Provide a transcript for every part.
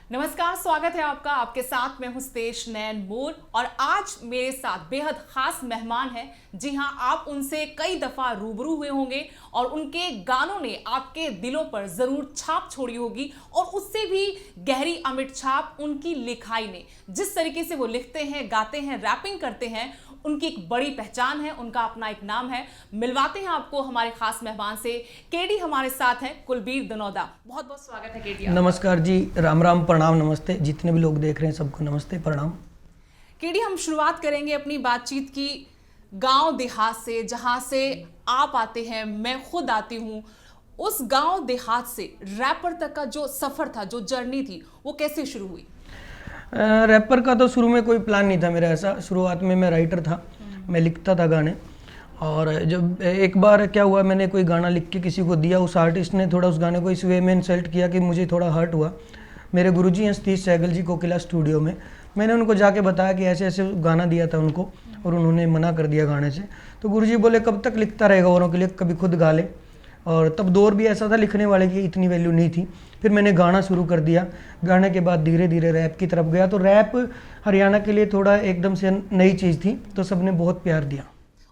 नमस्कार, स्वागत है आपका। आपके साथ मैं हूं स्तेश नैन मोर और आज मेरे साथ बेहद खास मेहमान हैं। जी हां, आप उनसे कई दफा रूबरू हुए होंगे और उनके गानों ने आपके दिलों पर जरूर छाप छोड़ी होगी और उससे भी गहरी अमिट छाप उनकी लिखाई ने। जिस तरीके से वो लिखते हैं, गाते हैं, रैपिंग करते हैं, उनकी एक बड़ी पहचान है, उनका अपना एक नाम है। मिलवाते हैं आपको हमारे खास मेहमान से। केडी हमारे साथ हैं, कुलबीर दनौदा। बहुत बहुत स्वागत है केडी। नमस्कार जी, राम राम, प्रणाम, नमस्ते। जितने भी लोग देख रहे हैं सबको नमस्ते, प्रणाम। केडी, हम शुरुआत करेंगे अपनी बातचीत की गांव देहात से, जहां से आप आते हैं, मैं खुद आती हूं। उस गांव देहात से रैपर तक का जो सफर था, जो जर्नी थी, वो कैसे शुरू हुई? रैपर का तो शुरू में कोई प्लान नहीं था मेरा ऐसा। शुरुआत में मैं राइटर था, मैं लिखता था गाने। और जब एक बार क्या हुआ, मैंने कोई गाना लिख के किसी को दिया, उस आर्टिस्ट ने थोड़ा उस गाने को इस वे में इंसल्ट किया कि मुझे थोड़ा हर्ट हुआ। मेरे गुरुजी हैं सतीश सहगल जी, कोकिला स्टूडियो में। मैंने उनको जाके बताया कि ऐसे ऐसे गाना दिया था उनको और उन्होंने मना कर दिया गाने से। तो गुरुजी बोले कब तक लिखता रहेगा औरों के लिए, कभी खुद गा ले। और तब दौर भी ऐसा था लिखने वाले की इतनी वैल्यू नहीं थी। फिर मैंने गाना शुरू कर दिया। गाने के बाद धीरे धीरे रैप की तरफ गया। तो रैप हरियाणा के लिए थोड़ा एकदम से नई चीज़ थी, तो सबने बहुत प्यार दिया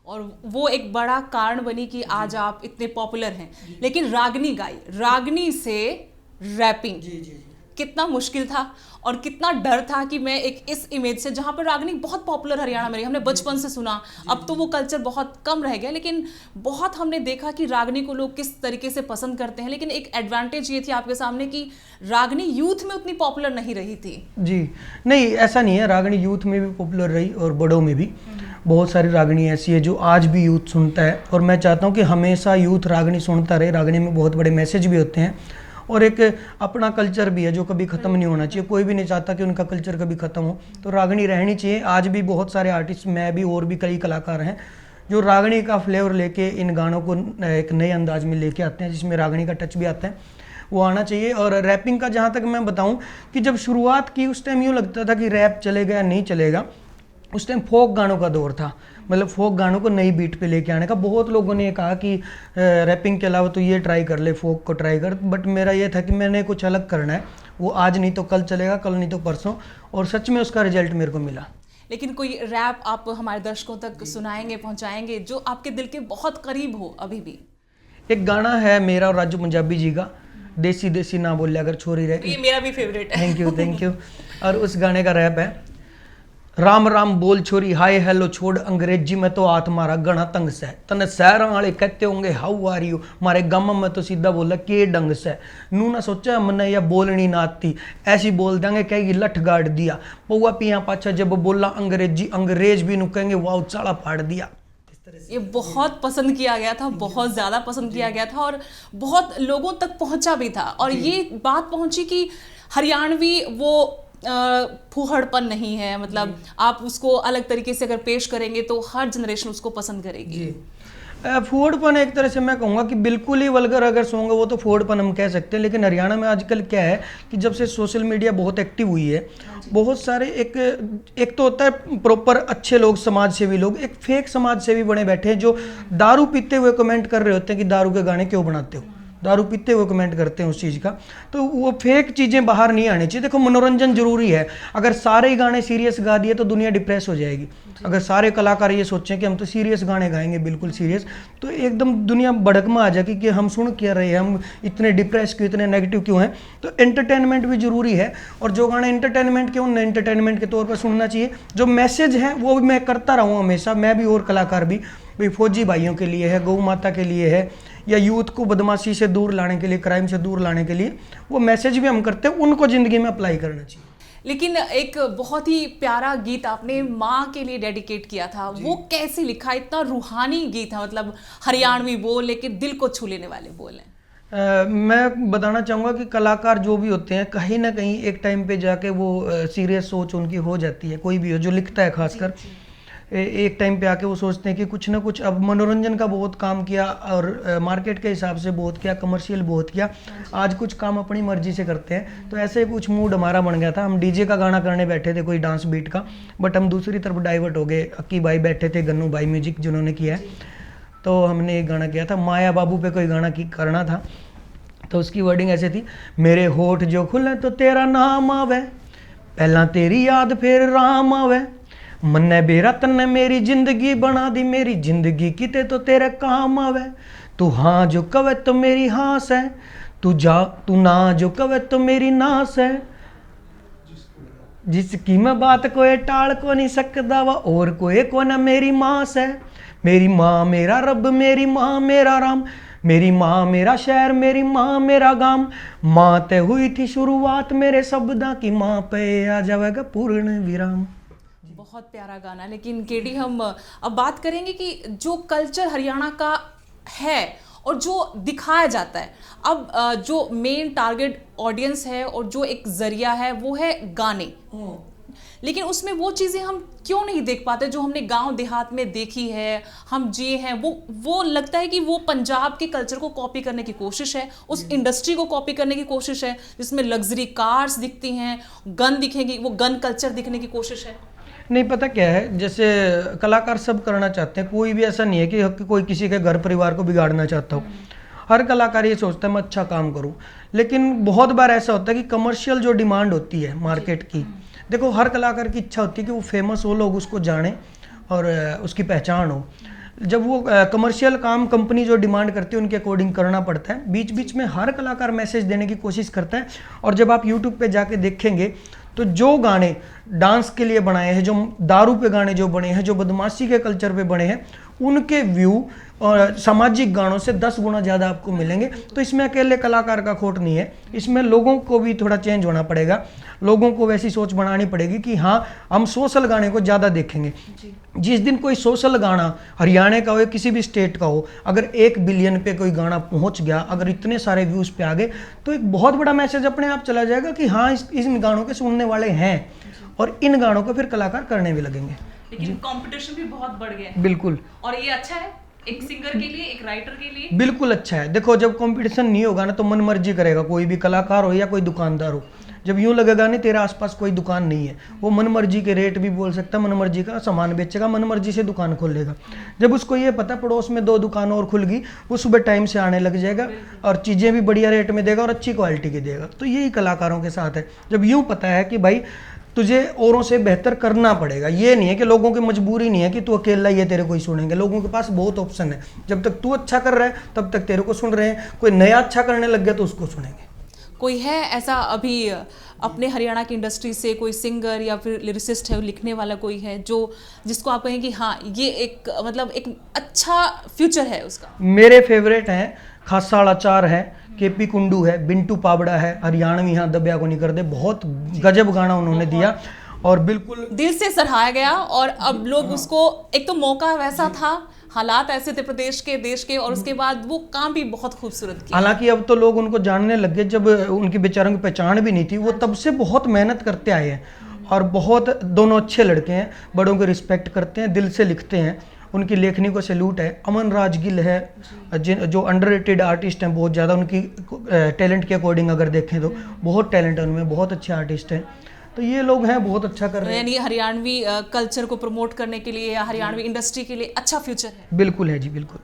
और वो एक बड़ा कारण बनी कि आज आप इतने पॉपुलर हैं। लेकिन रागनी गाई, रागनी से रैपिंग कितना मुश्किल था और कितना डर था कि मैं एक इस इमेज से, जहां पर रागनी बहुत पॉपुलर हरियाणा में रही, हमने बचपन से सुना, अब तो वो कल्चर बहुत कम रह गया, लेकिन बहुत हमने देखा कि रागनी को लोग किस तरीके से पसंद करते हैं। लेकिन एक एडवांटेज ये थी आपके सामने कि रागनी यूथ में उतनी पॉपुलर नहीं रही थी। जी नहीं, ऐसा नहीं है। रागनी यूथ में भी पॉपुलर रही और बड़ों में भी। बहुत सारी रागनी ऐसी है जो आज भी यूथ सुनता है और मैं चाहता हूँ कि हमेशा यूथ रागनी सुनता रहे। रागनी में बहुत बड़े मैसेज भी होते हैं और एक अपना कल्चर भी है जो कभी ख़त्म नहीं होना चाहिए। कोई भी नहीं चाहता कि उनका कल्चर कभी ख़त्म हो, तो रागनी रहनी चाहिए। आज भी बहुत सारे आर्टिस्ट, मैं भी और भी कई कलाकार हैं जो रागनी का फ्लेवर लेके इन गानों को एक नए अंदाज में लेके आते हैं, जिसमें रागनी का टच भी आता है, वो आना चाहिए। और रैपिंग का जहाँ तक मैं बताऊँ कि जब शुरुआत की उस टाइम यूँ लगता था कि रैप चलेगा या नहीं चलेगा। उस टाइम फोक गानों का दौर था, मतलब फोक गानों को नई बीट पे लेके आने का। बहुत लोगों ने कहा कि रैपिंग के अलावा तो ये ट्राई कर ले, फोक को ट्राई कर। बट मेरा ये था कि मैंने कुछ अलग करना है। वो आज नहीं तो कल चलेगा, कल नहीं तो परसों, और सच में उसका रिजल्ट मेरे को मिला। लेकिन कोई रैप आप हमारे दर्शकों तक सुनाएंगे, पहुंचाएंगे, जो आपके दिल के बहुत करीब हो अभी भी? एक गाना है मेरा और राजू पंजाबी जी का, देसी देसी ना बोले अगर छोरी रहे। ये मेरा भी फेवरेट है। Thank you, thank you. और उस गाने का रैप है, राम राम बोल छोरी, हाय हेलो छोड़ अंग्रेजी में तो हाथ मारा गणा तंग से, तने शहरों वाले कहते होंगे हाउ आर यू, मारे गम में तो सीधा बोला के डंग से, नू ना सोचा हमने या बोलनी ना आती, ऐसी बोल देंगे कहेगी लठ गाड़ दिया, पौवा पिया पाछा जब बोला अंग्रेजी, अंग्रेज भी नू कहेंगे वाह चाला फाड़ दिया। ये बहुत पसंद किया गया था, बहुत ज़्यादा पसंद किया गया था और बहुत लोगों तक पहुंचा भी था। और ये बात पहुंची कि हरियाणवी वो फूहड़पन नहीं है, मतलब आप उसको अलग तरीके से अगर पेश करेंगे तो हर जनरेशन उसको पसंद करेगी। फूडपन एक तरह से मैं कहूँगा कि बिल्कुल ही वल्गर अगर सॉन्ग है वो तो फूडपन हम कह सकते हैं। लेकिन हरियाणा में आजकल क्या है कि जब से सोशल मीडिया बहुत एक्टिव हुई है, बहुत सारे एक तो होता है प्रॉपर अच्छे लोग, समाज सेवी लोग, एक फेक समाज सेवी बने बैठे हैं जो दारू पीते हुए कमेंट कर रहे होते हैं कि दारू के गाने क्यों बनाते हो, दारू पीते हुए कमेंट करते हैं उस चीज़ का। तो वो फेक चीज़ें बाहर नहीं आनी चाहिए। देखो मनोरंजन जरूरी है, अगर सारे ही गाने सीरियस गा दिए तो दुनिया डिप्रेस हो जाएगी। अगर सारे कलाकार ये सोचें कि हम तो सीरियस गाने गाएंगे बिल्कुल सीरियस, तो एकदम दुनिया भड़क में आ जाएगी कि हम सुन क्या रहे हैं, हम इतने डिप्रेस क्यों, इतने नेगेटिव क्यों हैं। तो एंटरटेनमेंट भी जरूरी है और जो गाने एंटरटेनमेंट के उन एंटरटेनमेंट के तौर पर सुनना चाहिए। जो मैसेज है वो भी मैं करता रहूँ हमेशा, मैं भी और कलाकार भी, भाई फौजी भाइयों के लिए है, गौ माता के लिए है, या यूथ को बदमाशी से दूर लाने के लिए, क्राइम से दूर लाने के लिए, वो मैसेज भी हम करते हैं, उनको ज़िंदगी में अप्लाई करना चाहिए। लेकिन एक बहुत ही प्यारा गीत आपने माँ के लिए डेडिकेट किया था, वो कैसे लिखा? इतना रूहानी गीत था, मतलब हरियाणवी बोल लेकिन दिल को छू लेने वाले बोल हैं। मैं बताना चाहूँगा कि कलाकार जो भी होते हैं कहीं ना कहीं एक टाइम पे जाके वो सीरियस सोच उनकी हो जाती है। कोई भी हो जो लिखता है, खासकर एक टाइम पे आके वो सोचते हैं कि कुछ ना कुछ, अब मनोरंजन का बहुत काम किया और मार्केट के हिसाब से बहुत किया, कमर्शियल बहुत किया, आज कुछ काम अपनी मर्जी से करते हैं। तो ऐसे कुछ मूड हमारा बन गया था। हम डीजे का गाना करने बैठे थे, कोई डांस बीट का, बट हम दूसरी तरफ डाइवर्ट हो गए। अक्की भाई बैठे थे, गन्नू भाई म्यूजिक जिन्होंने किया है, तो हमने एक गाना किया था, माया बाबू पे कोई गाना करना था। तो उसकी वर्डिंग ऐसे थी, मेरे होठ जो खुले तो तेरा नाम आवे, पहला तेरी याद फिर राम आवे, मन्ने बेरा तन्ने मेरी जिंदगी बना दी, मेरी जिंदगी किते तो तेरे काम आवे, तू हाँ जो कवे तो मेरी हाँस है, तू ना जो कवे तो मेरी नास है, जिसकी मैं बात कोई टाल को नहीं सकता वा और कोई को ना मेरी माँ से, मेरी माँ मेरा रब, मेरी माँ मेरा राम, मेरी माँ मेरा शहर, मेरी माँ मेरा गाम, माँ ते हुई थी शुरुआत मेरे शब्दा की, माँ पे आ जाएगा पूर्ण विराम। बहुत प्यारा गाना। लेकिन केडी, हम अब बात करेंगे कि जो कल्चर हरियाणा का है और जो दिखाया जाता है, अब जो मेन टारगेट ऑडियंस है और जो एक जरिया है वो है गाने, लेकिन उसमें वो चीज़ें हम क्यों नहीं देख पाते जो हमने गांव देहात में देखी है, हम जिए हैं। वो लगता है कि वो पंजाब के कल्चर को कॉपी करने की कोशिश है, उस इंडस्ट्री को कॉपी करने की कोशिश है जिसमें लग्जरी कार्स दिखती हैं, गन दिखेगी, वो गन कल्चर दिखने की कोशिश है। नहीं, पता क्या है, जैसे कलाकार सब करना चाहते हैं, कोई भी ऐसा नहीं है कि कोई किसी के घर परिवार को बिगाड़ना चाहता हो। हर कलाकार ये सोचता है मैं अच्छा काम करूं, लेकिन बहुत बार ऐसा होता है कि कमर्शियल जो डिमांड होती है मार्केट की, देखो हर कलाकार की इच्छा होती है कि वो फेमस हो, लोग उसको जाने और उसकी पहचान हो। जब वो कमर्शियल काम कंपनी जो डिमांड करती है उनके अकॉर्डिंग करना पड़ता है। बीच बीच में हर कलाकार मैसेज देने की कोशिश करता है, और जब आप यूट्यूब पे जाके देखेंगे तो जो गाने डांस के लिए बनाए हैं, जो दारू पे गाने जो बने हैं, जो बदमाशी के कल्चर पे बने हैं, उनके व्यू और सामाजिक गानों से 10 गुना ज़्यादा आपको मिलेंगे। तो इसमें अकेले कलाकार का खोट नहीं है, इसमें लोगों को भी थोड़ा चेंज होना पड़ेगा, लोगों को वैसी सोच बनानी पड़ेगी कि हाँ हम सोशल गाने को ज़्यादा देखेंगे। जिस दिन कोई सोशल गाना हरियाणा का हो या किसी भी स्टेट का हो, अगर 1 बिलियन पे कोई गाना पहुंच गया, अगर इतने सारे व्यूज़ पे आ गए, तो एक बहुत बड़ा मैसेज अपने आप चला जाएगा कि हाँ इन गानों के सुनने वाले हैं, और इन गानों को फिर कलाकार करने भी लगेंगे। लेकिन कंपटीशन भी बहुत बढ़ गया है। बिल्कुल, और ये अच्छा है एक सिंगर के लिए, एक राइटर के लिए। बिल्कुल अच्छा है। देखो जब कंपटीशन नहीं होगा ना तो मन मर्जी करेगा, कोई भी कलाकार हो या कोई दुकानदार हो। जब यूं लगेगा नहीं तेरे आसपास कोई दुकान नहीं है, वो मन मर्जी के रेट भी बोल सकता है, मन मर्जी का सामान बेचेगा, मन मर्जी से दुकान खोलेगा। जब उसको ये पता पड़ोस में 2 दुकान और खुल गई, वो सुबह टाइम से आने लग जाएगा और चीज़ें भी बढ़िया रेट में देगा और अच्छी क्वालिटी की देगा। तो यही कलाकारों के साथ है। जब यूं पता है कि भाई तुझे औरों से बेहतर करना पड़ेगा, ये नहीं है कि लोगों की मजबूरी नहीं है कि तू अकेला ही है तेरे को ही सुनेंगे, लोगों के पास बहुत ऑप्शन है। जब तक तू अच्छा कर रहा है तब तक तेरे को सुन रहे हैं, कोई नया अच्छा करने लग गया तो उसको सुनेंगे। कोई है ऐसा अभी अपने हरियाणा की इंडस्ट्री से कोई सिंगर या फिर लिरिसिस्ट है, लिखने वाला कोई है जो जिसको आप कहें कि हाँ ये एक मतलब एक अच्छा फ्यूचर है उसका? मेरे फेवरेट हैं, खासाड़ा चार है, केपी कुंडू है, बिंटू पाबड़ा है, हरियाणवी यहाँ दबिया को नहीं कर दे, बहुत गजब गाना उन्होंने दिया और बिल्कुल दिल से सराहाया गया। और अब लोग उसको, एक तो मौका वैसा था, हालात ऐसे थे प्रदेश के, देश के, और उसके बाद वो काम भी बहुत खूबसूरत किया। हालांकि अब तो लोग उनको जानने लग गए, जब उनकी बेचारों की पहचान भी नहीं थी, वो तब से बहुत मेहनत करते आए हैं और बहुत दोनों अच्छे लड़के हैं, बड़ों को रिस्पेक्ट करते हैं, दिल से लिखते हैं, उनकी लेखनी को सैल्यूट है। अमन राज गिल है जो अंडररेटेड आर्टिस्ट हैं बहुत ज़्यादा, उनकी टैलेंट के अकॉर्डिंग अगर देखें तो बहुत टैलेंट है उनमें, बहुत अच्छे आर्टिस्ट हैं। तो ये लोग हैं बहुत अच्छा कर रहे हैं, यानी हरियाणवी कल्चर को प्रमोट करने के लिए या हरियाणवी इंडस्ट्री के लिए अच्छा फ्यूचर है। बिल्कुल है जी, बिल्कुल।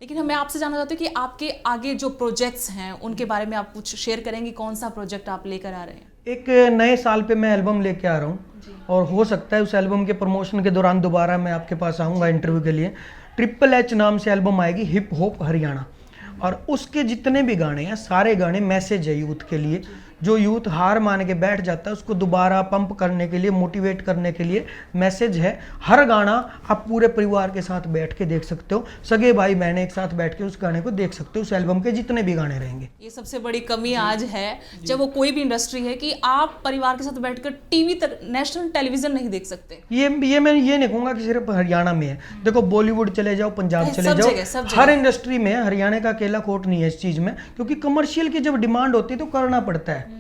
लेकिन मैं आपसे जानना चाहती हूँ कि आपके आगे जो प्रोजेक्ट्स हैं उनके बारे में आप कुछ शेयर करेंगे, कौन सा प्रोजेक्ट आप लेकर आ रहे हैं? एक नए साल पे मैं एल्बम लेके आ रहा हूँ और हो सकता है उस एल्बम के प्रमोशन के दौरान दोबारा मैं आपके पास आऊँगा इंटरव्यू के लिए। HHH नाम से एल्बम आएगी, हिप हॉप हरियाणा, और उसके जितने भी गाने हैं सारे गाने मैसेज है यूथ के लिए। जो यूथ हार मान के बैठ जाता है उसको दोबारा पंप करने के लिए, मोटिवेट करने के लिए मैसेज है। हर गाना आप पूरे परिवार के साथ बैठ के देख सकते हो, सगे भाई बहनें एक साथ बैठ के उस गाने को देख सकते हो, उस एल्बम के जितने भी गाने रहेंगे। ये सबसे बड़ी कमी आज है जब वो कोई भी इंडस्ट्री है कि आप परिवार के साथ बैठकर टीवी तक, नेशनल टेलीविजन नहीं देख सकते। ये मैं ये नहीं कहूँगा कि सिर्फ हरियाणा में है, देखो बॉलीवुड चले जाओ, पंजाब चले जाओ, हर इंडस्ट्री में हरियाणा का अकेला खोट नहीं है इस चीज़ में, क्योंकि कमर्शियल की जब डिमांड होती है तो करना पड़ता है।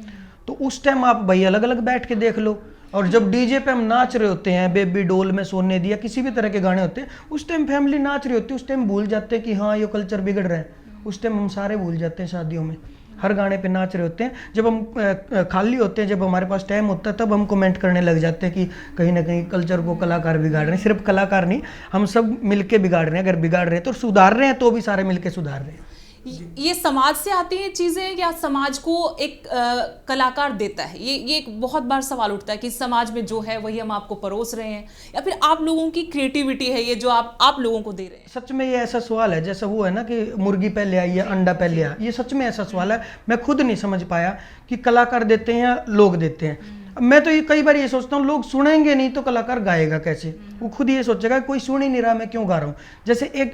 तो उस टाइम आप भाई अलग अलग बैठ के देख लो, और जब डीजे पे हम नाच रहे होते हैं, बेबी डोल में सोने दिया, किसी भी तरह के गाने होते हैं, उस टाइम फैमिली नाच रही होती है, उस टाइम भूल जाते हैं कि हाँ ये कल्चर बिगड़ रहा है, उस टाइम हम सारे भूल जाते हैं। शादियों में हर गाने पे नाच रहे होते हैं, जब हम खाली होते हैं, जब हमारे पास टाइम होता है, तब हम कमेंट करने लग जाते हैं कि कहीं ना कहीं कल्चर को कलाकार बिगाड़ रहे हैं। सिर्फ कलाकार नहीं, हम सब मिलके बिगाड़ रहे हैं, अगर बिगाड़ रहे हैं तो सुधार रहे हैं तो भी सारे मिलके सुधार रहे हैं। ये समाज से आती हैं चीजें या समाज को एक कलाकार देता है? ये एक बहुत बार सवाल उठता है कि समाज में जो है वही हम आपको परोस रहे हैं, या फिर आप लोगों की क्रिएटिविटी है ये जो आप लोगों को दे रहे हैं? सच में ये ऐसा सवाल है, जैसा वो है ना कि मुर्गी पहले आई या अंडा पहले आया, ये सच में ऐसा सवाल है। मैं खुद नहीं समझ पाया कि कलाकार देते हैं या लोग देते हैं। मैं तो ये कई बार ये सोचता हूँ, लोग सुनेंगे नहीं तो कलाकार गाएगा कैसे? वो खुद ये सोचेगा कोई सुन ही नहीं रहा, मैं क्यों गा रहा हूँ। जैसे एक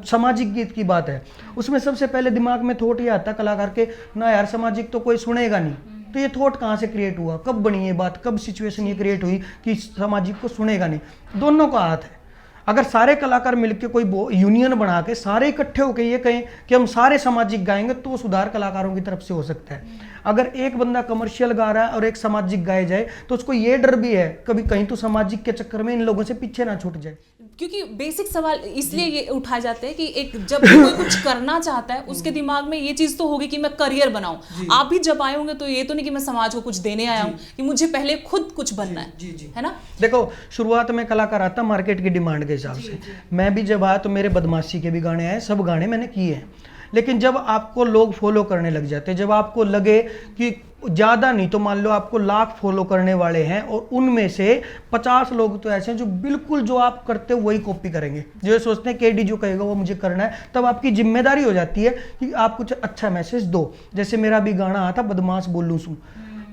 सामाजिक गीत की बात है, उसमें सबसे पहले दिमाग में थॉट ये आता है कलाकार के, ना यार सामाजिक तो कोई सुनेगा नहीं। तो ये थॉट कहाँ से क्रिएट हुआ, कब बनी ये बात, कब सिचुएशन ये क्रिएट हुई कि सामाजिक को सुनेगा नहीं? दोनों का हाथ है। अगर सारे कलाकार मिलकर कोई यूनियन बना के सारे इकट्ठे होकर ये कहें कि हम सारे सामाजिक गाएंगे तो सुधार कलाकारों की तरफ से हो सकता है। अगर एक बंदा कमर्शियल गा रहा है और एक सामाजिक गाए जाए तो उसको ये डर भी है कभी कहीं तो सामाजिक के चक्कर में इन लोगों से पीछे ना छूट जाए। क्योंकि बेसिक सवाल इसलिए ये उठाए जाते हैं कि एक जब भी कोई कुछ करना चाहता है उसके दिमाग में ये चीज तो होगी कि मैं करियर बनाऊं। आप भी जब आए होंगे तो ये तो नहीं कि मैं समाज को कुछ देने आया हूँ, कि मुझे पहले खुद कुछ बनना है ना? देखो, शुरुआत में कलाकार आता मार्केट की डिमांड के हिसाब से। मैं भी जब आया तो मेरे बदमाशी के भी गाने आए, सब गाने मैंने किए हैं। लेकिन जब आपको लोग फॉलो करने लग जाते हैं, जब आपको लगे कि ज़्यादा नहीं तो मान लो आपको 1,00,000 फॉलो करने वाले हैं और उनमें से 50 लोग तो ऐसे हैं जो बिल्कुल जो आप करते हो वही कॉपी करेंगे, जो सोचते हैं केडी जो कहेगा वो मुझे करना है, तब आपकी जिम्मेदारी हो जाती है कि आप कुछ अच्छा मैसेज दो। जैसे मेरा भी गाना आया था बदमाश बोलूं सू,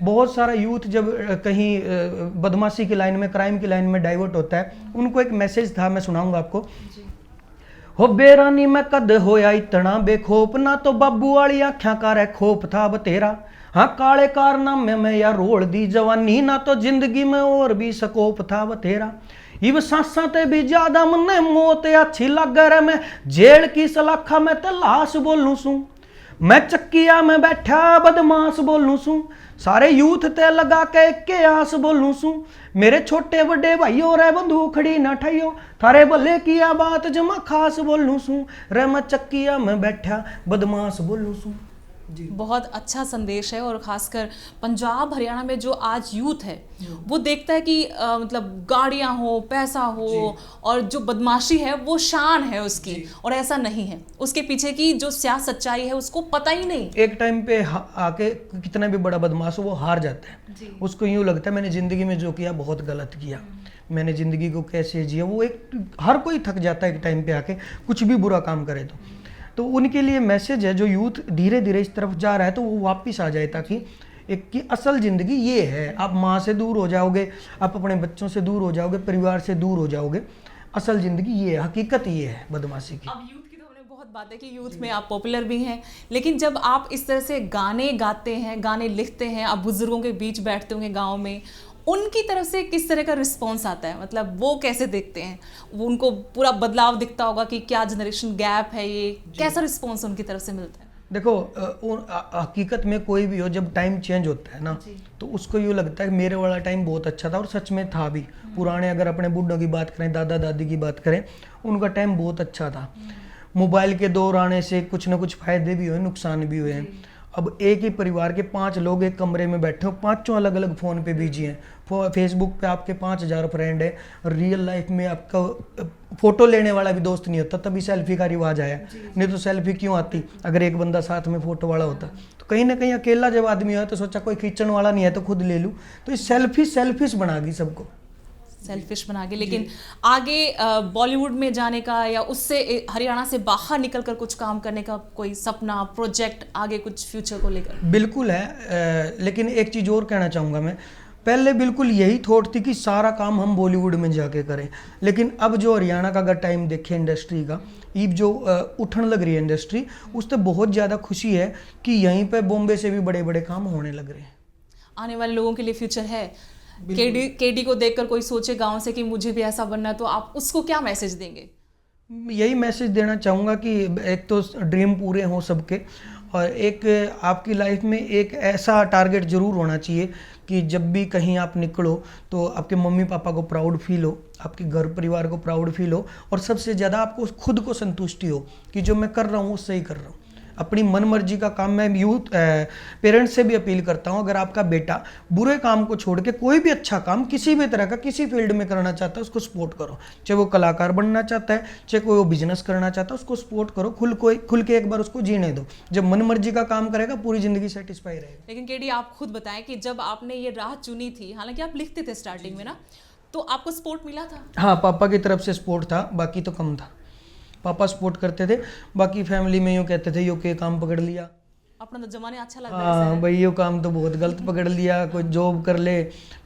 बहुत सारा यूथ जब कहीं बदमाशी की लाइन में, क्राइम की लाइन में डाइवर्ट होता है, उनको एक मैसेज था, मैं सुनाऊंगा आपको। हो बेरानी मैं कद होया इतना बेखोप, ना तो बाबू वाली आख्या का रे खोप था बतेरा। हाँ काले कारनामे में या रोड़ दी जवानी, ना तो जिंदगी में और भी स्कोप था बतेरा। इब सांसा ते भी ज्यादा मने मौत अच्छी लग रहा, मैं जेल की सलाखा में ते लाश बोलूं सू, मैं चक्किया में बैठा बदमाश बोलूं सू, सारे यूथ ते लगा के आस बोलूं सू, मेरे छोटे बड़े भाइयों रे बंदूक खड़ी ना ठाइयो, थारे भले किया बात जमा खास बोलूं सू, रे मैं चक्किया में बैठा बदमाश बोलूं सू। बहुत अच्छा संदेश है। और खासकर पंजाब हरियाणा में जो आज यूथ है वो देखता है कि मतलब गाड़ियां हो, पैसा हो, और जो बदमाशी है वो शान है उसकी, और ऐसा नहीं है। उसके पीछे की जो स्याह सच्चाई है उसको पता ही नहीं। एक टाइम पे आके कितना भी बड़ा बदमाश हो वो हार जाता है, उसको यूं लगता है मैंने जिंदगी में जो किया बहुत गलत किया, मैंने जिंदगी को कैसे जिया। वो एक हर कोई थक जाता है एक टाइम पे आके कुछ भी बुरा काम करे तो उनके लिए मैसेज है जो यूथ धीरे धीरे इस तरफ जा रहा है तो वो वापस आ जाए, ताकि एक की असल ज़िंदगी ये है। आप माँ से दूर हो जाओगे, आप अपने बच्चों से दूर हो जाओगे, परिवार से दूर हो जाओगे, असल ज़िंदगी ये है, हकीकत ये है बदमाशी की। अब यूथ की तो हमने बहुत बातें की, यूथ में आप पॉपुलर भी हैं, लेकिन जब आप इस तरह से गाने गाते हैं, गाने लिखते हैं, आप बुजुर्गों के बीच बैठते होंगे गाँव में, उनकी तरफ से किस तरह का रिस्पॉन्स आता है? मतलब वो कैसे देखते हैं? वो उनको पूरा बदलाव दिखता होगा कि क्या जनरेशन गैप है, ये कैसा रिस्पॉन्स उनकी तरफ से मिलता है? देखो, हकीकत में कोई भी हो, जब टाइम चेंज होता है ना तो उसको यूँ लगता है कि मेरे वाला टाइम बहुत अच्छा था, और सच में था भी। पुराने अगर अपने बूढ़ों की बात करें, दादा दादी की बात करें, उनका टाइम बहुत अच्छा था। मोबाइल के दौर आने से कुछ ना कुछ फायदे भी हुए, नुकसान भी हुए हैं। अब एक ही परिवार के 5 लोग एक कमरे में बैठे हो, 5 अलग अलग फ़ोन पे बिजी हैं। फेसबुक पे आपके 5,000 फ्रेंड है, रियल लाइफ में आपका फ़ोटो लेने वाला भी दोस्त नहीं होता, तभी सेल्फी का रिवाज आया। नहीं तो सेल्फी क्यों आती अगर एक बंदा साथ में फ़ोटो वाला होता? तो कहीं ना कहीं अकेला जब आदमी हो तो सोचा कोई खींचने वाला नहीं है तो खुद ले लूँ, तो इस सेल्फिश बना दी सबको, सेल्फिश बना के। लेकिन आगे बॉलीवुड में जाने का या उससे हरियाणा से बाहर निकलकर कुछ काम करने का कोई सपना, प्रोजेक्ट आगे कुछ फ्यूचर को लेकर? बिल्कुल है, लेकिन एक चीज़ और कहना चाहूँगा मैं। पहले बिल्कुल यही थॉट थी कि सारा काम हम बॉलीवुड में जाके करें, लेकिन अब जो हरियाणा का अगर टाइम देखें इंडस्ट्री का, ईब जो उठने लग रही है इंडस्ट्री, उससे बहुत ज़्यादा खुशी है कि यहीं पे बॉम्बे से भी बड़े बड़े काम होने लग रहे हैं। आने वाले लोगों के लिए फ्यूचर है। केडी को देखकर कोई सोचे गांव से कि मुझे भी ऐसा बनना है, तो आप उसको क्या मैसेज देंगे? यही मैसेज देना चाहूँगा कि एक तो ड्रीम पूरे हों सबके, और एक आपकी लाइफ में एक ऐसा टारगेट ज़रूर होना चाहिए कि जब भी कहीं आप निकलो तो आपके मम्मी पापा को प्राउड फील हो, आपके घर परिवार को प्राउड फील हो, और सबसे ज़्यादा आपको खुद को संतुष्टि हो कि जो मैं कर रहा हूँ वो सही कर रहा हूँ। अपनी मन मर्जी का काम मैं यूथ पेरेंट्स से भी अपील करता हूँ, अगर आपका बेटा बुरे काम को छोड़ के कोई भी अच्छा काम किसी भी तरह का किसी फील्ड में करना चाहता है उसको सपोर्ट करो। चाहे वो कलाकार बनना चाहता है, चाहे कोई वो बिजनेस करना चाहता है, उसको सपोर्ट करो, खुल के एक बार उसको जीने दो। जब मन मर्जी का काम करेगा पूरी जिंदगी सेटिस्फाई रहेगा। लेकिन केडी, आप खुद बताएं कि जब आपने ये राह चुनी थी, हालांकि आप लिखते थे स्टार्टिंग में ना, तो आपको सपोर्ट मिला था? हाँ, पापा की तरफ से सपोर्ट था, बाकी तो कम था। पापा सपोर्ट करते थे, बाकी फैमिली में यूँ कहते थे यो के काम पकड़ लिया, अपना तो जमाने अच्छा लग हाँ रहा है। भाई यो काम तो बहुत गलत पकड़ लिया, कोई जॉब कर ले।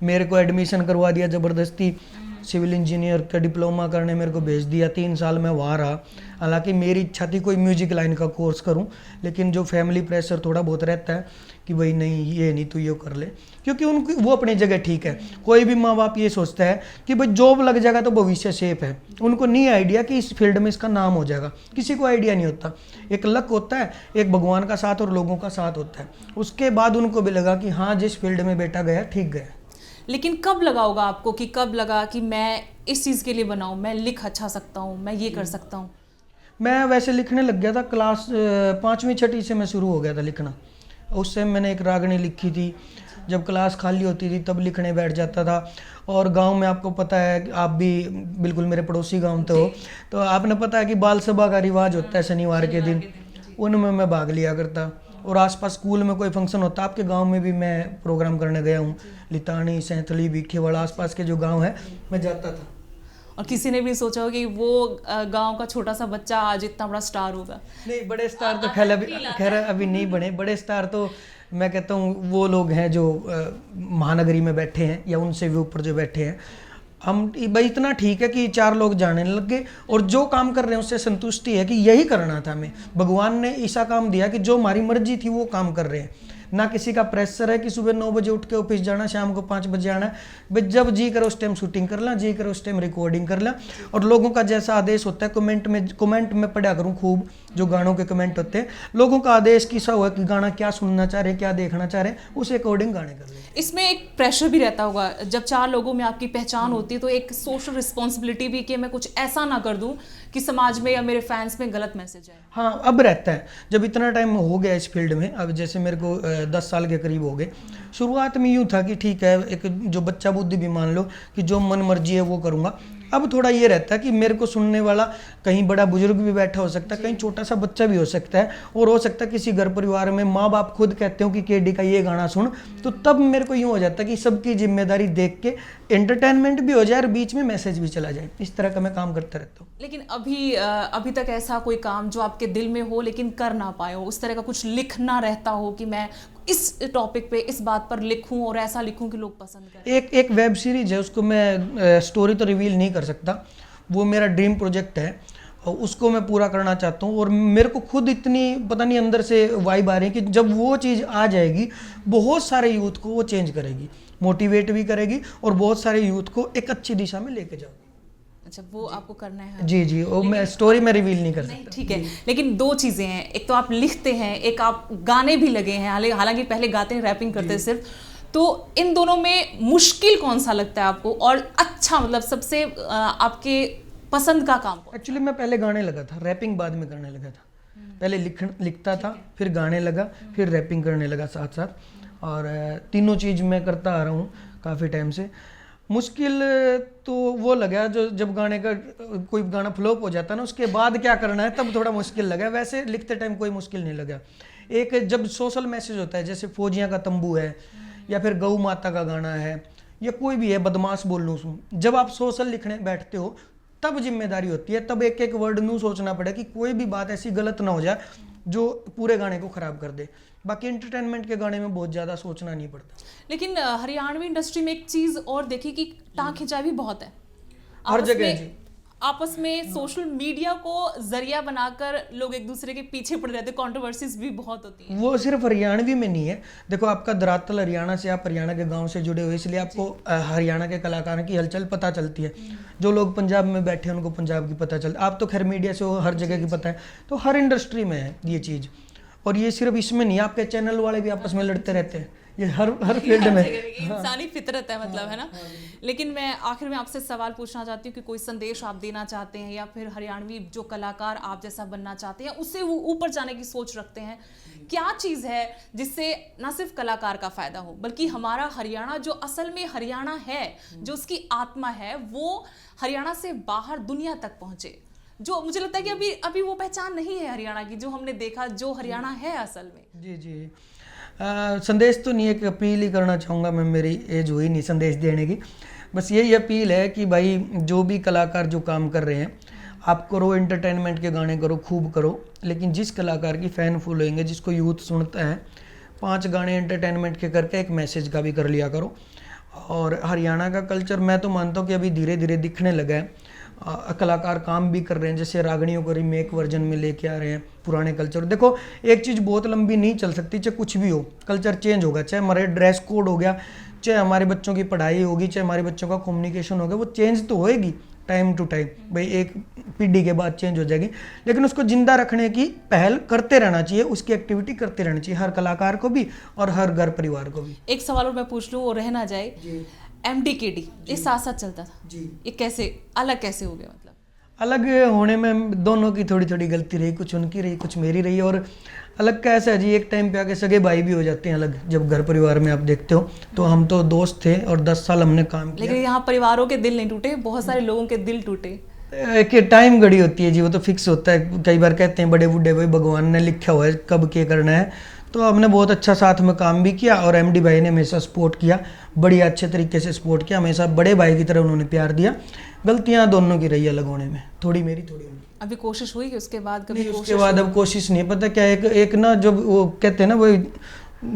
मेरे को एडमिशन करवा दिया ज़बरदस्ती, सिविल इंजीनियर का डिप्लोमा करने मेरे को भेज दिया, 3 साल में वहाँ रहा। हालांकि मेरी इच्छा थी कोई म्यूजिक लाइन का कोर्स करूं, लेकिन जो फैमिली प्रेशर थोड़ा बहुत रहता है कि भाई नहीं ये नहीं तू ये कर ले, क्योंकि उनकी वो अपनी जगह ठीक है। कोई भी माँ बाप ये सोचता है कि भाई जॉब लग जाएगा तो भविष्य सेफ है, उनको नहीं आइडिया कि इस फील्ड में इसका नाम हो जाएगा। किसी को आइडिया नहीं होता, एक लक होता है, एक भगवान का साथ और लोगों का साथ होता है। उसके बाद उनको भी लगा कि हाँ जिस फील्ड में बेटा गया ठीक गया। लेकिन कब लगा होगा आपको कि कब लगा कि मैं इस चीज़ के लिए बनाऊं, मैं लिख अच्छा सकता हूं, मैं ये कर सकता हूं? मैं वैसे लिखने लग गया था क्लास 5वीं 6वीं से मैं शुरू हो गया था लिखना। उस समय मैंने एक रागनी लिखी थी, जब क्लास खाली होती थी तब लिखने बैठ जाता था। और गांव में आपको पता है, आप भी बिल्कुल मेरे पड़ोसी गांव तो हो, तो आपने पता है कि बाल सभा का रिवाज होता है शनिवार के दिन, उनमें मैं भाग लिया करता। और आसपास स्कूल में कोई फंक्शन होता, आपके गांव में भी मैं प्रोग्राम करने गया हूँ, लितानी, सैंथली, भिखेवाड़ा, आसपास के जो गांव है मैं जाता था। और किसी ने भी सोचा हो कि वो गांव का छोटा सा बच्चा आज इतना बड़ा स्टार होगा? नहीं, बड़े स्टार तो खैर अभी नहीं बने। बड़े स्टार तो मैं कहता हूँ वो लोग हैं जो महानगरी में बैठे हैं या उनसे भी ऊपर जो बैठे हैं। हम भाई इतना ठीक है कि 4 लोग जाने लग गए और जो काम कर रहे हैं उससे संतुष्टि है कि यही करना था हमें। भगवान ने ऐसा काम दिया कि जो हमारी मर्जी थी वो काम कर रहे हैं, ना किसी का प्रेशर है कि सुबह 9 बजे उठ के ऑफिस जाना, शाम को 5 बजे आना। भाई जब जी करो उस टाइम शूटिंग कर ला, जी करो उस टाइम रिकॉर्डिंग कर ला। और लोगों का जैसा आदेश होता है, कमेंट में पढ़ा करूँ खूब, जो गानों के कमेंट होते हैं, लोगों का आदेश किसा हुआ कि गाना क्या सुनना चाह रहे हैं, क्या देखना चाह रहे हैं, उस अकॉर्डिंग गाने कर रहे हैं। इसमें एक प्रेशर भी रहता होगा, जब 4 लोगों में आपकी पहचान होती है तो एक सोशल रिस्पॉन्सिबिलिटी भी कि मैं कुछ ऐसा ना कर दूं कि समाज में या मेरे फैंस में गलत मैसेज आए। हाँ, अब रहता है, जब इतना टाइम हो गया इस फील्ड में, अब जैसे मेरे को 10 साल के करीब हो गए। शुरुआत में यूँ था कि ठीक है, एक जो बच्चा बुद्धि भी मान लो कि जो मन मर्जी है वो करूँगा। अब थोड़ा ये रहता है कि मेरे को सुनने वाला कहीं बड़ा बुजुर्ग भी बैठा हो सकता है, कहीं छोटा सा बच्चा भी हो सकता है, और हो सकता है किसी घर परिवार में माँ बाप खुद कहते हो कि केडी का ये गाना सुन, तो तब मेरे को यूँ हो जाता है कि सबकी जिम्मेदारी देख के एंटरटेनमेंट भी हो जाए और बीच में मैसेज भी चला जाए। इस तरह का मैं काम करता रहता हूँ। लेकिन अभी तक ऐसा कोई काम जो आपके दिल में हो लेकिन कर ना पाए हो, उस तरह का कुछ लिखना रहता हो कि मैं इस टॉपिक पे इस बात पर लिखूं और ऐसा लिखूं कि लोग पसंद करें? एक वेब सीरीज है, उसको मैं स्टोरी तो रिवील नहीं कर सकता, वो मेरा ड्रीम प्रोजेक्ट है और उसको मैं पूरा करना चाहता हूँ। और मेरे को खुद इतनी पता नहीं अंदर से वाइब आ रही है कि जब वो चीज़ आ जाएगी बहुत सारे यूथ को वो चेंज करेगी, मोटिवेट भी करेगी और बहुत सारे यूथ को एक अच्छी दिशा में लेके जाओगी। अच्छा, वो आपको करना है? जी, वो मैं स्टोरी में रिवील नहीं कर सकता। ठीक है, लेकिन 2 चीज़ें हैं, एक तो आप लिखते हैं, एक आप गाने भी लगे हैं, हालांकि पहले गाते हैं, रैपिंग करते हैं सिर्फ, तो इन दोनों में मुश्किल कौन सा लगता है आपको और अच्छा मतलब सबसे आपके पसंद का काम? एक्चुअली मैं पहले गाने लगा था, रैपिंग बाद में करने लगा था। पहले लिखता था, फिर गाने लगा, फिर रैपिंग करने लगा साथ साथ, और तीनों चीज़ मैं करता आ रहा हूँ काफ़ी टाइम से। मुश्किल तो वो लगा जो जब गाने का कोई गाना फ्लॉप हो जाता है ना, उसके बाद क्या करना है तब थोड़ा मुश्किल लगा। वैसे लिखते टाइम कोई मुश्किल नहीं लगा। एक जब सोशल मैसेज होता है, जैसे फौजियाँ का तंबू है या फिर गौ माता का गाना है या कोई भी है, बदमाश बोल लूँ, जब आप सोशल लिखने बैठते हो तब जिम्मेदारी होती है, तब एक एक वर्ड नू सोचना पड़े कि कोई भी बात ऐसी गलत ना हो जाए जो पूरे गाने को खराब कर दे। बाकी एंटरटेनमेंट के गाने में बहुत ज़्यादा सोचना नहीं पड़ता। लेकिन हरियाणवी इंडस्ट्री में एक चीज़ और देखी कि टाँग खिंचाई भी बहुत है हर जगह। आपस में सोशल मीडिया को जरिया बनाकर लोग एक दूसरे के पीछे पड़ रहते हैं, कंट्रोवर्सीज भी बहुत होती हैं। वो सिर्फ हरियाणवी में नहीं है, देखो आपका धरातल हरियाणा से, आप हरियाणा के गांव से जुड़े हुए, इसलिए आपको हरियाणा के कलाकारों की हलचल पता चलती है। जो लोग पंजाब में बैठे हैं उनको पंजाब की पता चलती है। आप तो खैर मीडिया से हो, हर जगह की पता है, तो हर इंडस्ट्री में है ये चीज़। और ये सिर्फ इसमें नहीं, आपके चैनल वाले भी आपस में लड़ते रहते हैं, ये हर फील्ड में इंसानी फितरत है मतलब, है ना। लेकिन मैं आखिर में आपसे सवाल पूछना चाहती हूँ कि कोई संदेश आप देना चाहते हैं, या फिर हरियाणवी जो कलाकार आप जैसा बनना चाहते हैं, उससे वो ऊपर जाने की सोच रखते हैं, क्या चीज़ है जिससे ना सिर्फ कलाकार का फायदा हो, बल्कि हमारा हरियाणा जो असल में हरियाणा है, जो उसकी आत्मा है, वो हरियाणा से बाहर दुनिया तक पहुंचे। जो मुझे लगता है कि अभी वो पहचान नहीं है हरियाणा की, जो हमने देखा, जो हरियाणा है असल में। जी जी। संदेश तो नहीं, एक अपील ही करना चाहूँगा मैं, मेरी एज हुई नहीं संदेश देने की, बस यही अपील है कि भाई जो भी कलाकार जो काम कर रहे हैं, आप करो, एंटरटेनमेंट के गाने करो, खूब करो, लेकिन जिस कलाकार की फ़ैन फॉलोइंग है, जिसको यूथ सुनता है, 5 गाने एंटरटेनमेंट के करके एक मैसेज का भी कर लिया करो। और हरियाणा का कल्चर मैं तो मानता हूँ कि अभी धीरे धीरे दिखने लगा है, कलाकार काम भी कर रहे हैं, जैसे रागणियों को रीमेक वर्जन में लेके आ रहे हैं पुराने कल्चर। देखो एक चीज़ बहुत लंबी नहीं चल सकती, चाहे कुछ भी हो, कल्चर चेंज होगा, चाहे हमारे ड्रेस कोड हो गया, चाहे हमारे बच्चों की पढ़ाई होगी, चाहे हमारे बच्चों का कम्युनिकेशन होगा, वो चेंज तो होएगी टाइम टू टाइम, भाई एक पीढ़ी के बाद चेंज हो जाएगी, लेकिन उसको जिंदा रखने की पहल करते रहना चाहिए, उसकी एक्टिविटी करते रहना चाहिए, हर कलाकार को भी और हर घर परिवार को भी। एक सवाल और मैं पूछ लूँ, वो रह ना जाए, MDKD ये साथ साथ चलता था जी, ये कैसे अलग कैसे हो गया? मतलब अलग होने में दोनों की थोड़ी थोड़ी गलती रही, कुछ उनकी रही, कुछ मेरी रही। और अलग का ऐसा है जी, एक टाइम पे आके सगे भाई भी हो जाते हैं अलग, जब घर परिवार में आप देखते हो। तो हम तो दोस्त थे और 10 साल हमने काम किया, लेकिन यहाँ परिवारों के दिल नहीं टूटे, बहुत सारे लोगों के दिल टूटे। एक टाइम घड़ी होती है जी, वो तो फिक्स होता है। कई बार कहते हैं बड़े बूढ़े भाई भगवान ने लिखा हुआ है कब क्या करना है, तो हमने बहुत अच्छा साथ में काम भी किया और MD भाई ने हमेशा सपोर्ट किया, बढ़िया अच्छे तरीके से सपोर्ट किया, हमेशा बड़े भाई की तरह उन्होंने प्यार दिया। गलतियां दोनों की रही अलग होने में, थोड़ी मेरी थोड़ी उनकी। अभी कोशिश हुई कि उसके बाद कभी? उसके बाद अब कोशिश नहीं, पता क्या, एक ना जब वो कहते हैं ना वो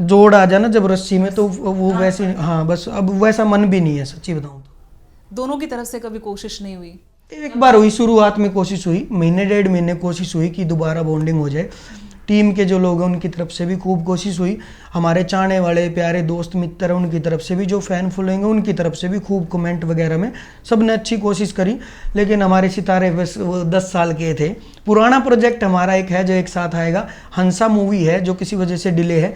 जोड़ आ जाना जब रस्सी में, तो वो वैसे हाँ बस अब वैसा मन भी नहीं है, सच्ची बताऊँ तो। दोनों की तरफ से कभी कोशिश नहीं हुई? एक बार हुई, शुरुआत में कोशिश हुई, महीने 1.5 महीने कोशिश हुई कि दोबारा बॉन्डिंग हो जाए। टीम के जो लोग हैं उनकी तरफ से भी खूब कोशिश हुई, हमारे चाहने वाले प्यारे दोस्त मित्र हैं उनकी तरफ से भी, जो फैन फॉलोइंग है उनकी तरफ से भी खूब कमेंट वगैरह में सब ने अच्छी कोशिश करी। लेकिन हमारे सितारे बस वो 10 साल के थे। पुराना प्रोजेक्ट हमारा एक है जो एक साथ आएगा, हंसा मूवी है जो किसी वजह से डिले है,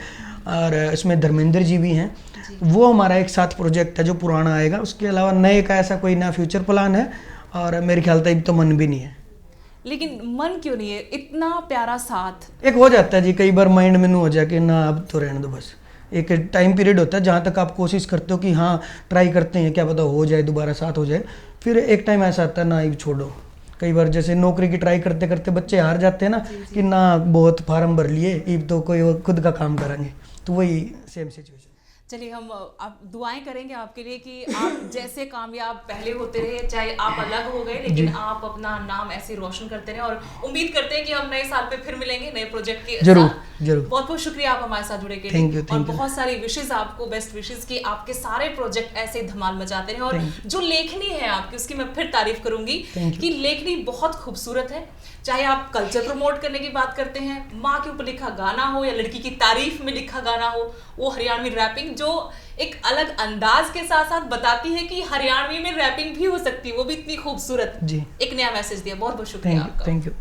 और इसमें धर्मेंद्र जी भी हैं, वो हमारा एक साथ प्रोजेक्ट है जो पुराना आएगा। उसके अलावा नए का ऐसा कोई नया फ्यूचर प्लान है, और मेरे ख्याल तक तो मन भी नहीं है। लेकिन मन क्यों नहीं है? इतना प्यारा साथ एक हो जाता है जी, कई बार माइंड में हो जाए कि ना अब तो रहने दो, बस एक टाइम पीरियड होता है जहाँ तक आप कोशिश करते हो कि हाँ ट्राई करते हैं, क्या पता हो जाए, दोबारा साथ हो जाए। फिर एक टाइम ऐसा आता है ना, अब छोड़ो। कई बार जैसे नौकरी की ट्राई करते करते बच्चे हार जाते हैं ना, कि ना बहुत फार्म भर लिए, अब तो कोई खुद का काम करेंगे, तो वही सेम सिचुएशन। चलिए हम आप दुआएं करेंगे आपके लिए कि आप जैसे कामयाब पहले होते रहे, चाहे आप अलग हो गए लेकिन आप अपना नाम ऐसे रोशन करते रहे, और उम्मीद करते हैं कि हम नए साल पे फिर मिलेंगे नए प्रोजेक्ट के जरूर साथ। जरूर। बहुत बहुत शुक्रिया आप हमारे साथ जुड़े के लिए, और बहुत सारी विशेष आपको, बेस्ट विशेष की आपके सारे प्रोजेक्ट ऐसे धमाल मचाते रहे। और जो लेखनी है आपकी, उसकी मैं फिर तारीफ करूंगी कि लेखनी बहुत खूबसूरत है। चाहे आप कल्चर प्रमोट करने की बात करते हैं, माँ के ऊपर लिखा गाना हो या लड़की की तारीफ में लिखा गाना हो, वो हरियाणवी रैपिंग जो एक अलग अंदाज के साथ साथ बताती है कि हरियाणवी में रैपिंग भी हो सकती है, वो भी इतनी खूबसूरत। जी, एक नया मैसेज दिया। बहुत बहुत शुक्रिया आपका। Thank you.